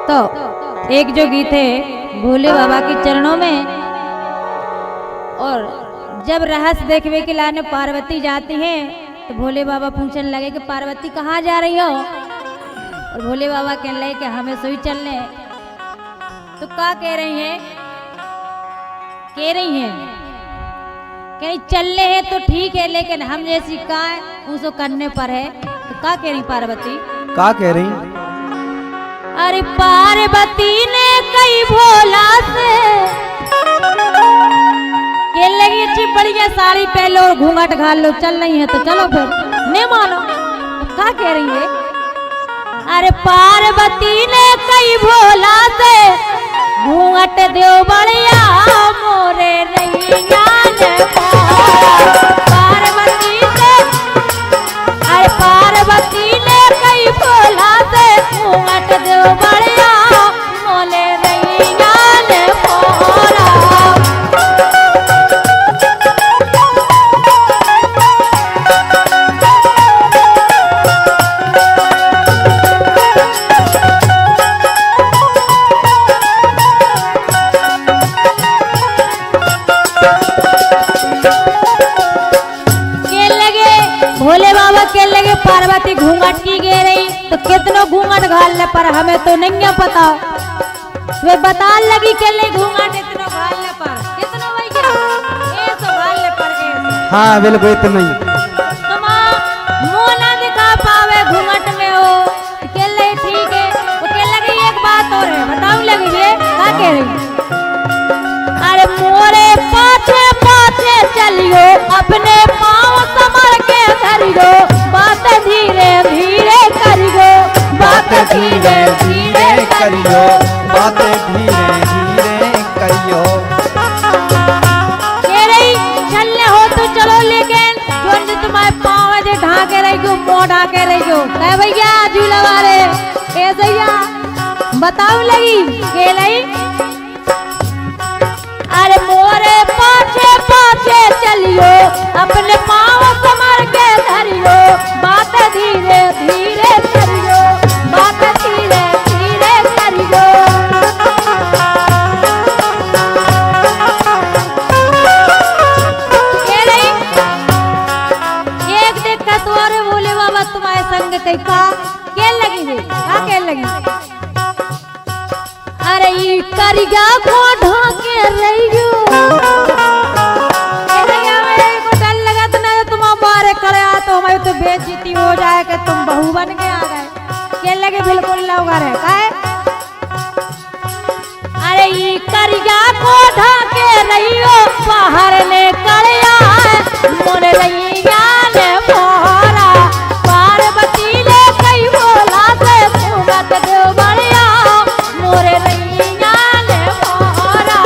तो एक जो गीत है भोले बाबा के चरणों में, और जब रहस्य देखने के लाने पार्वती जाती है तो भोले बाबा पूछने लगे कि पार्वती कहाँ जा रही हो, और भोले बाबा कहने लगे कि हमें सोई चलने। तो क्या कह रही हैं? कह रही हैं कहीं चलने हैं तो ठीक है, लेकिन हम जैसी का उसको करने पर है। तो क्या कह रही पार्वती? क्या कह रही? अरे पार्वती ने कई भोला से के लगी अच्छी बढ़िया साड़ी पहन लो और घूंघट घाल लो, चल नहीं है तो चलो फिर, नहीं मानो। तो क्या कह रही है? अरे पार्वती ने कई भोला से घूंघट दो बढ़िया मोरे रैया ने पार्वती से। अरे पार्वती ने कई भोला से घूंघट दो बढ़िया मोरे रैया ने पोरा। भोले बाबा के लगे पार्वती घूंघट की गे रही तो कितनो घूंघट घालने पर हमें तो नहीं पता। वे बता लगी के ले घूंघट इतनो घालने पर कितनो भाई क्या ये तो घालने पर के। हाँ बिल्कुल इतना ही। तुम मुंह ना दिखा पावे घूंघट में हो के ले ठीक है। वो के लगी एक बात और है, बताऊं लगी ये क्या कह रही? अरे मोरे पाछे पाछे चलियो अपने पाँव संभाल के धरियो, बात धीरे धीरे करियो, बात धीरे धीरे करियो, बात धीरे धीरे करियो। कह रही चलने हो तो चलो, लेकिन जो तुम्हारे पाँव दे ढाके रहियो, मुँह ढाके रहियो। कह भैया झूला वाले ऐसे बताओ लगी कह रही। अरे मोरे पाछे पाछे चलियो अपने पाँव संभाल के धरियो, बात धीरे धीरे करियो, बात धीरे धीरे करियो। एक देखा तो अरे भोले बाबा तुम्हारे संग कैसा क्या लगी है? क्या कह लगी? अरे ई करिया को ढाके रहियो, डर लगा तो ना तुम हमारे करे आ तो हमारी तो बेइज्जती हो जाए कि तुम बहू बन के आ गए। के लगे बिल्कुल लौगा रहे काहे? अरे ई करिया को ढाके रहियो बाहर ने करिया मोरे रैया ने मोरा। पार्वती ने कई बोला से घूंघट दो बढ़िया मोरे रैया ने मोरा।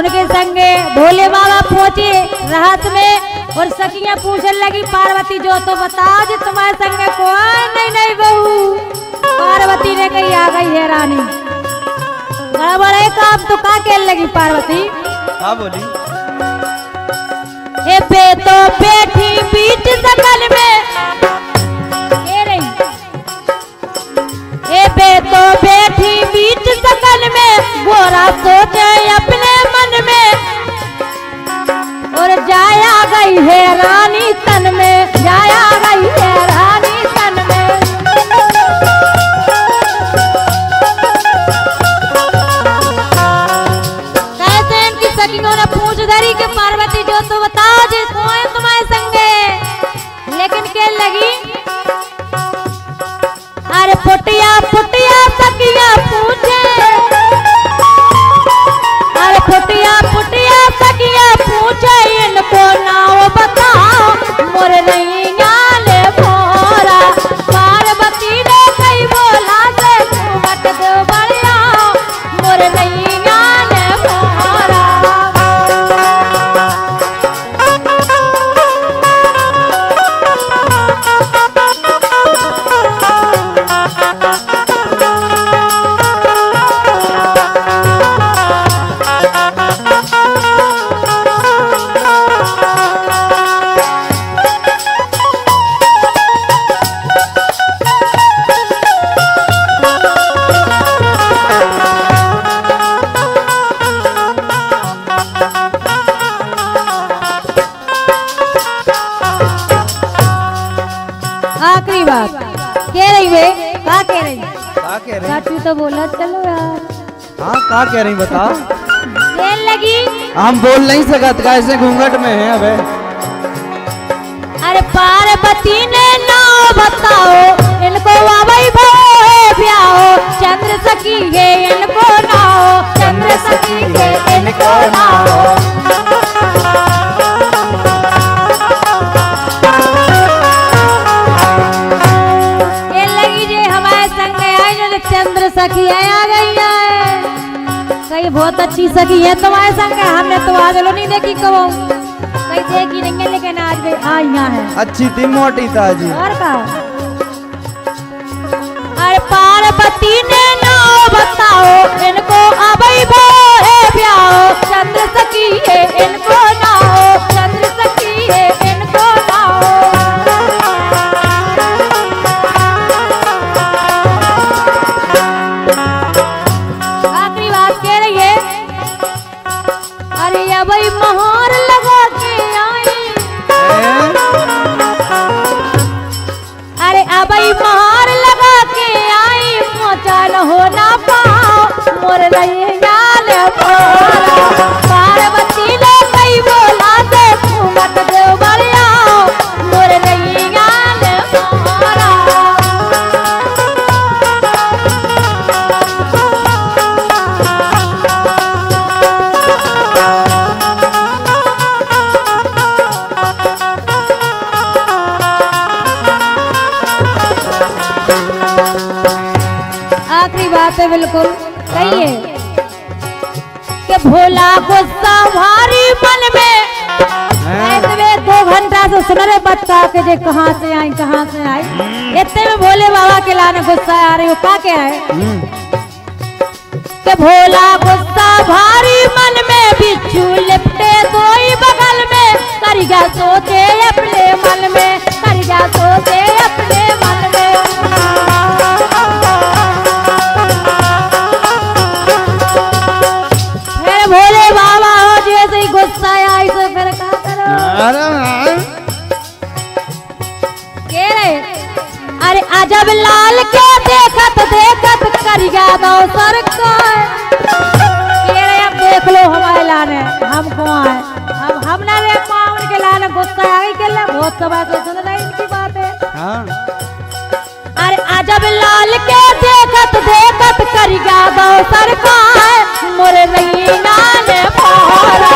उनके संगे भोले बाबा पहुंचे राहत में, और सखियां पूछने लगी पार्वती जो तो बता जो तुम्हारे संगे कोई नहीं। नहीं बहू, पार्वती ने कही आ गई है रानी। बड़ा बड़ा काम तो क्या कहने लगी पार्वती? हाँ बोली। ए पे तो बैठी बीच सकल में, ए पे तो बैठी बीच सकल में, गोरा सोचे अपने मन में, और जाया गई है रानी तन में, जाया गई है नैया ने भोरा पार्वती ने कई बोला से घूमट दो बड़िया मोर नैया ने भोरा। आखिरी बात कह रही वे का कह रही का कह रही? काटू तो बोला चलो यार हाँ का कह रही बता। देर लगी। हम बोल नहीं सकत कैसे घूंघट में है अबे। अरे पार्वती ने नाव बताओ इनको वावई भो ब्याहो चंद्र सखी है इनको नाओ चंद्र सखी है इनको नाओ। ये लगी जे हमारे संग आई जो चंद्र सखी आ गई है कई बहुत अच्छी सखी है तुम्हारे संग हमने तो आज लो नहीं देखी कबो कई देखी नहीं है लेकिन आज गई आ यहाँ है अच्छी थी मोटी ताजी। और का अरे पार्वती ने नाव बताओ इनको अबई भो है ब्याहो चंद्र सखी है इनको नाओ चंद्र सखी है इनको नाओ। आखिरी बात कह रही है अरे अबई मोहर लगा के आई अरे अबई मोहर लगा के आई मोचल हो ना पाओ मोर नैया ने भोरा पार्वती ने कई बोला से घूमट दो बड़िया मोर नैया ने भोरा। आखिरी बात है बिल्कुल सही है कि भोला गुस्सा भारी मन में ऐसे 2 घंटा से सुन रहे बच्चा के जे कहाँ से आई इतने में भोले बाबा के लाने गुस्सा आ रही हो क्या कह रहे कि भोला गुस्सा भारी मन में बिच्छू लिपटे दोई बगल में करिया सोचे अपने मन में करिया सोचे अपने मन में। फिर भोले बाबा हो जैसे ही गुस्सा आई तो फिर क्या करो कह रहे अरे अजब लाल के देखत देखत करिया दो सरकार कह रहे अब देख लो हमारे लाने हमको आए अब हम ना रे पावन के लाने गुस्सा आ गई के लिए बहुत सभा से सुन रही इनकी बातें। हाँ अरे अजब लाल के देखत देखत करिया दो सरकार मोरे नैया ने भोरा